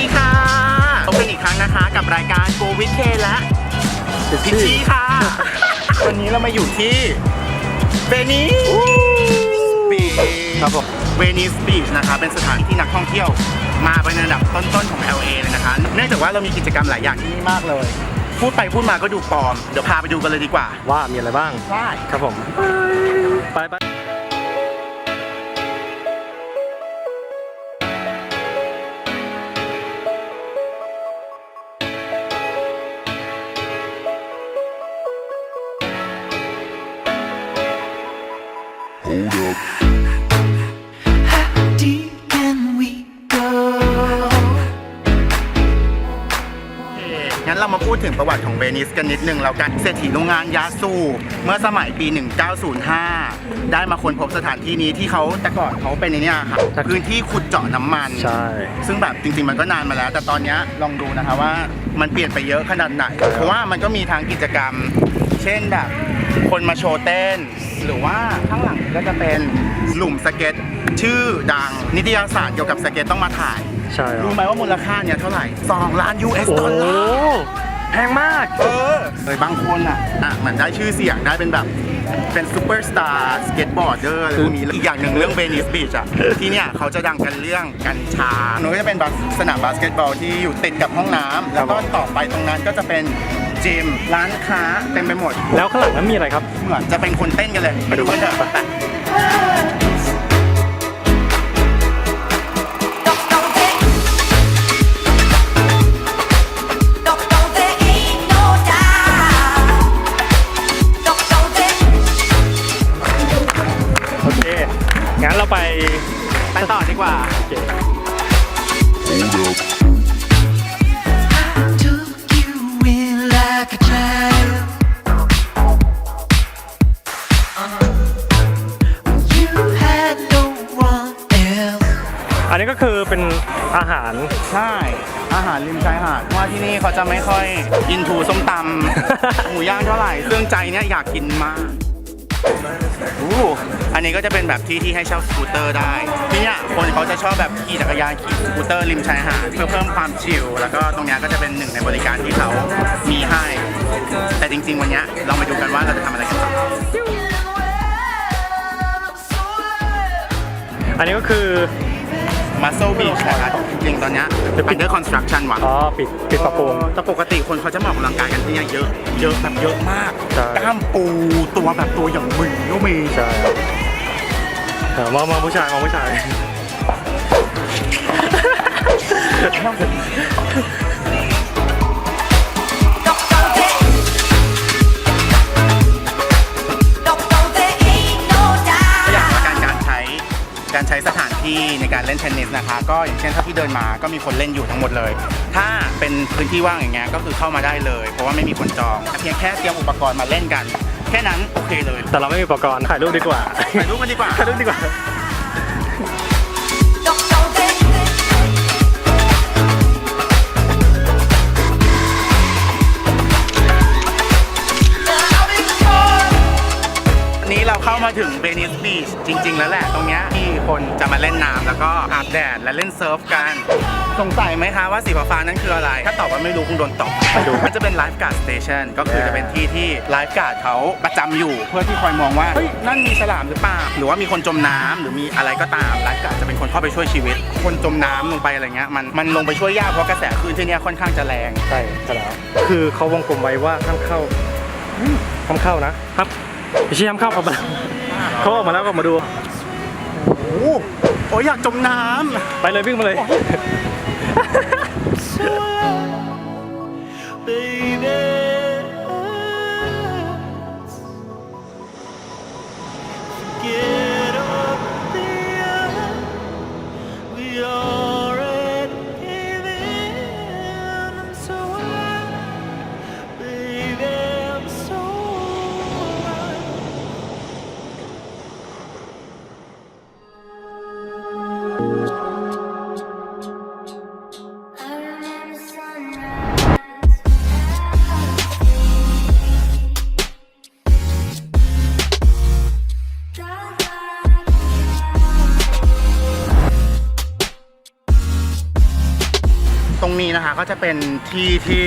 ดีค่ะพบกันอีกครั้งนะคะกับรายการโกวิดเคและพิชชี่ค่ะ วันนี้เรามาอยู่ที่เวนิสบีชครับผมเวนิสบีชนะคะเป็นสถานที่นักท่องเที่ยวมาเป็นอันดับต้นๆของ LA เลยนะคะเนื่องจากว่าเรามีกิจกรรมหลายอย่างที่นี่มากเลยพูดไปพูดมาก็ดูปลอมเดี๋ยวพาไปดูกันเลยดีกว่าว่ามีอะไรบ้างได้ครับผมไปงั้นเรามาพูดถึงประวัติของเวนิสกันนิดนึงแล้วกันเศรษฐีโรงงานยาสูบเมื่อสมัยปี 1905 ได้มาค้นพบสถานที่นี้ที่เขาแต่ก่อนเขาเป็นในนี้ค่ะพื้นที่ขุดเจาะน้ำมันใช่ซึ่งแบบจริงๆมันก็นานมาแล้วแต่ตอนนี้ลองดูนะคะว่ามันเปลี่ยนไปเยอะขนาดไหนเพราะว่ามันก็มีทางกิจกรรมเช่นแบบคนมาโชว์เต้นหรือว่าข้างหลังก็จะเป็นหลุมสเก็ตชื่อดังนิตยสารเกี่ยวกับสเก็ตต้องมาถ่ายใช่รู้ไหมว่ามูลค่าเนี่ยเท่าไหร่2 ล้าน US ดอลลาร์แพงมากเลยบางคนเหมือนได้ชื่อเสียงได้เป็นแบบเป็นซูเปอร์สตาร์สเก็ตบอร์ดเดอร์อะไรพวกนี้อีกอย่างหนึ่งเรื่องเวนิสบีชที่เนี่ยเขาจะดังกันเรื่องกัญชาโน้นก็จะเป็นสนามบาสเกตบอลที่อยู่ติดกับห้องน้ำแล้วก็ต่อไปตรงนั้นก็จะเป็นจิมร้านค้าเต็มไปหมดแล้วข้างหลังนั้นมีอะไรครับเหมือนจะเป็นคนเต้นกันเลยไปดูกันเถอะงั้นเราไปต่อดีกว่าอันนี้ก็คือเป็นอาหารใช่อาหารริมชายหาดเพราะว่าที่นี่เขาจะไม่ค่อยอินทูส้มตำ หมูย่างเท่าไหร่ซึ่งใจเนี่ยอยากกินมากอันนี้ก็จะเป็นแบบที่ให้เช่าสกูตเตอร์ได้ที่เนี่ยคนเขาจะชอบแบบขี่จักรยานขี่สกูตเตอร์ริมชายหาดเพื่อเพิ่มความชิลแล้วก็ตรงนี้ก็จะเป็นหนึ่งในบริการที่เขามีให้แต่จริงๆวันนี้เรามาดูกันว่าเราจะทำอะไรกันต่ออันนี้ก็คือMuscle Beach นะครับจริงๆตอนนี้under construction ว่ะปิดปรับปรุงแต่ปกติคนเขาจะมาออกกำลังกายกันที่นี่เยอะแบบเยอะมากกล้ามปูตัวแบบตัวอย่างมึนก็มีใช่มองผู้ชายการใช้สถานที่ในการเล่นเทนนิสนะคะก็อย่างเช่นถ้าพี่เดินมาก็มีคนเล่นอยู่ทั้งหมดเลยถ้าเป็นพื้นที่ว่างอย่างเงี้ยก็คือเข้ามาได้เลยเพราะว่าไม่มีคนจองเพียงแค่เตรียมอุปกรณ์มาเล่นกันแค่นั้นโอเคเลยแต่เราไม่มีอุปกรณ์ถ่ายรูปดีกว่าถ่ายรูปกันดีกว่าเราเข้ามาถึงเวนิสบีชจริงๆแล้วแหละตรงนี้ที่คนจะมาเล่นน้ำแล้วก็อาบแดดและเล่นเซิร์ฟกันสงสัยไหมคะว่าสีฟ้านั้นคืออะไรถ้าตอบว่าไม่รู้คงโดนตบไปดูมันจะเป็นไลฟ์การ์ดสเตชันก็คือจะเป็นที่ไลฟ์การ์ดเขาประจำอยู่เพื่อที่คอยมองว่าเฮ้ยนั่นมีฉลามหรือเปล่าหรือว่ามีคนจมน้ำหรือมีอะไรก็ตามไลฟ์การ์ดจะเป็นคนเข้าไปช่วยชีวิตคนจมน้ำลงไปอะไรเงี้ยมันลงไปช่วยยากเพราะกระแสคลื่นที่นี่ค่อนข้างจะแรงใช่แล้วคือเขาวงกลมไว้ว่าห้ามเข้านะครับไม่ใช่ห้ามเข้าเขาออกมาแล้วก็มาดูโอ้ยอยากจมน้ำไปเลยวิ่งมาเลย ตรงนี้นะคะก็จะเป็นที่ที่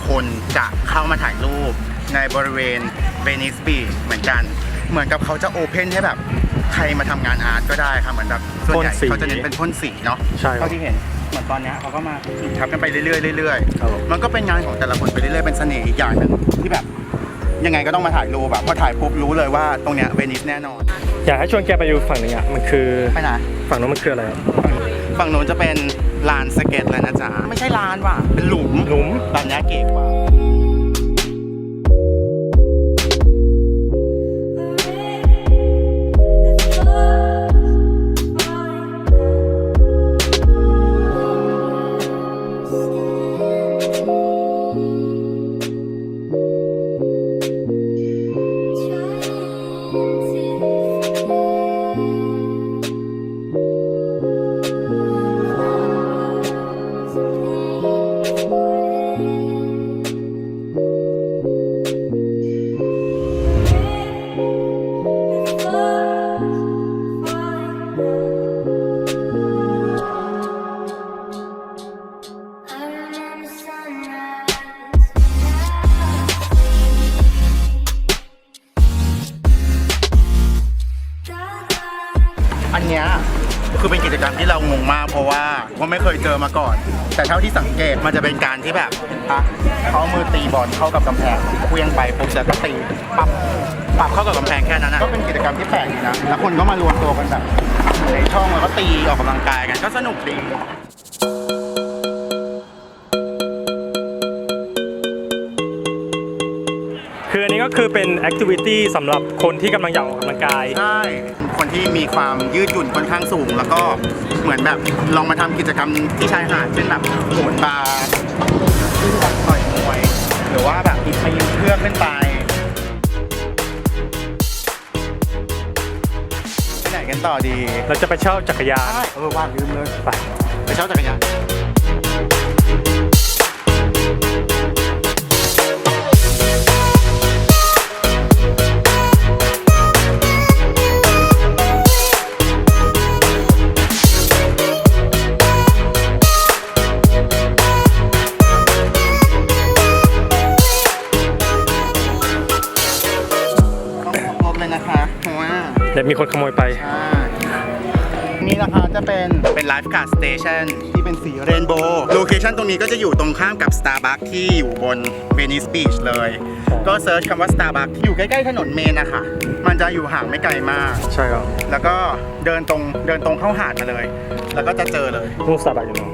คนจะเข้ามาถ่ายรูปในบริเวณเวนิสบีชเหมือนกันเหมือนกับเขาจะโอเพนให้แบบใครมาทำงานอาร์ตก็ได้ค่ะเหมือนแบบส่วนใหญ่เขาจะเน้นเป็นพ่นสีเนาะ ใช่ครับ เท่าที่เห็นเหมือนตอนเนี้ยเขาก็มาทับกันไปเรื่อยๆเรื่อย ครับผม ๆมันก็เป็นงานของแต่ละคนไปเรื่อยๆเป็นเสน่ห์อีกอย่างหนึ่งที่แบบยังไงก็ต้องมาถ่ายรูปแบบพอถ่ายปุ๊บรู้เลยว่าตรงเนี้ยเวนิสแน่นอน อยากให้ชวนแกไปดูฝั่งหนึ่งอ่ะมันคือ ไปไหน ฝั่งนู้นมันคืออะไรครับ ฝั่งโน้นจะเป็นลานสเก็ตแล้วนะจ๊ะไม่ใช่ลานว่ะเป็นหลุม หลุม แบบเนี้ยเก๋กว่า อันเนี้ยคือเป็นกิจกรรมที่เรางงมากเพราะว่าไม่เคยเจอมาก่อน แต่เท่าที่สังเกตมันจะเป็นการที่แบบเขาเอามือตีบอลเข้ากับกำแพงเคลื่องไปปุ๊บแล้วก็ตีปับเข้ากับกำแพงแค่นั้นนะก็เป็นกิจกรรมที่แปลกดีนะแล้วคนก็มารวมตัวกันแบบในช่องแล้วก็ตีออกกำลังกายกันก็สนุกดี คืออันนี้ก็คือเป็นแอคทิวิตี้สำหรับคนที่กำลังอยากออกกำลังกาย ใช่คนที่มีความยืดหยุ่นค่อนข้างสูง แล้วก็เหมือนแบบลองมาทำกิจกรรมที่ชายหาดเช่นแบบโหนบาร์ต่อยมวยหรือว่าแบบพยิงเชือกขึ้นไปไหนกันต่อดี เราจะไปเช่าจักรยาน ว่าลืมเลย ไป ไปเช่าจักรยานต้องครบเลยนะคะเพราะว่า เดี๋ยวมีคนขโมยไป นี่นะคะจะเป็นไลฟ์การ์ดสเตชันที่เป็นสีเรนโบว์โลเคชันตรงนี้ก็จะอยู่ตรงข้ามกับ Starbucks ที่อยู่บนเวนิสบีชเลย ก็เซิร์ชคำว่า Starbucks อยู่ใกล้ๆถนนเมนนะคะมันจะอยู่ห่างไม่ไกลมาก ใช่ครับ แล้วก็เดินตรงเข้าหาดมาเลย แล้วก็จะเจอเลย นู่นสตาร์บัคอยู่นู้น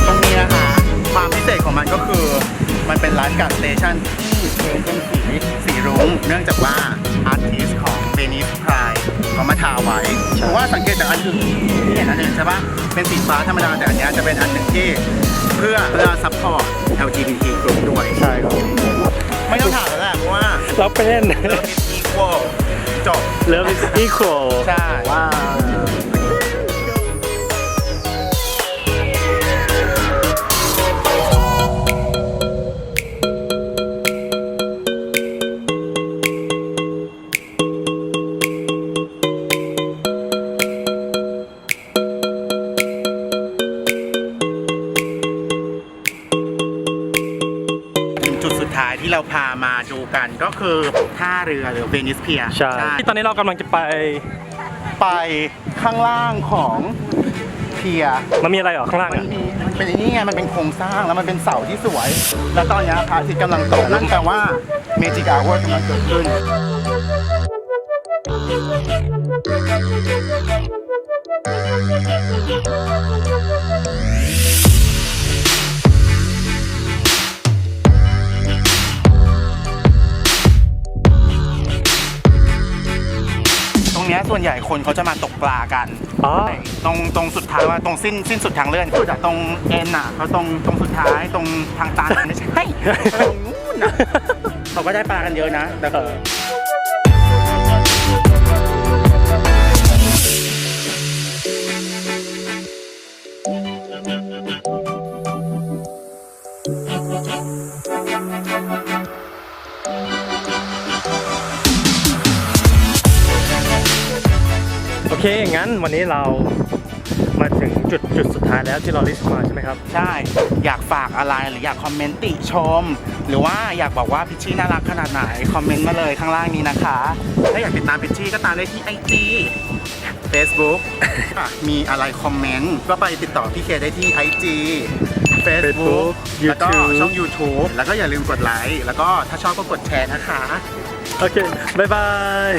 ตรงนี้นะคะความพิเศษของมันก็คือมันเป็นไลฟ์การ์ดสเตชันที่เป็นสีรุ้งเนื่องจากว่าอาร์ติสของเวนิสไพร์เขามาทาไว้เพราะว่าสังเกตจากอันอื่นที่เห็นอันอื่นใช่ปะเป็นสีฟ้าธรรมดาแต่อันเนี้ยจะเป็นอันหนึ่งที่เพื่อซัพพอร์ต LGBT group ด้วย ใช่ครับ ไม่ต้องถามแล้วแหละเพราะว่า เราเป็น Love is equal จบ Love is equal ใช่ ว้าว ถึงจุดสุดท้ายที่เราพามาดูกันก็คือท่าเรือหรือเวนิสเพีย ใช่ที่ตอนนี้เรากำลังจะไป ไปข้างล่างของเพีย มันมีอะไรเหรอข้างล่าง มัน อ่ะ มีมันเป็นไอ้นี่ไงมันเป็นโครงสร้างแล้วมันเป็นเสาที่สวย แล้วตอนนี้พระอาทิตย์กำลังตกนั่นแปลว่าเมจิกอาเวอร์กำลังเกิดขึ้น ตรงเนี้ยส่วนใหญ่คนเขาจะมาตกปลากัน อ๋อ ตรงสุดท้ายว่าตรงสิ้นสุดทางเลื่อนสุดอะตรงเอ็นอะเขาตรงสุดท้ายตรงทางตันไม่ใช่ตรงนู้นอะเขาก็ได้ปลากันเยอะนะแต่ เ เคงั้นวันนี้เรามาถึงจุดสุดท้ายแล้วที่เราลิสต์มาใช่ไหมครับ ใช่ อยากฝากอะไรหรืออยากคอมเมนต์ติชม หรือว่าอยากบอกว่าพิชชี่น่ารักขนาดไหน คอมเมนต์มาเลยข้างล่างนี้นะคะ ถ้าอยากติดตามพิชชี่ก็ตามได้ที่ IG Facebook มีอะไรคอมเมนต์ก็ไปติดต่อพี่เคได้ที่ IG Facebook แล้วก็ YouTube ช่อง YouTube แล้วก็อย่าลืมกดไลค์แล้วก็ถ้าชอบก็กดแชร์นะคะ โอเค บ๊ายบาย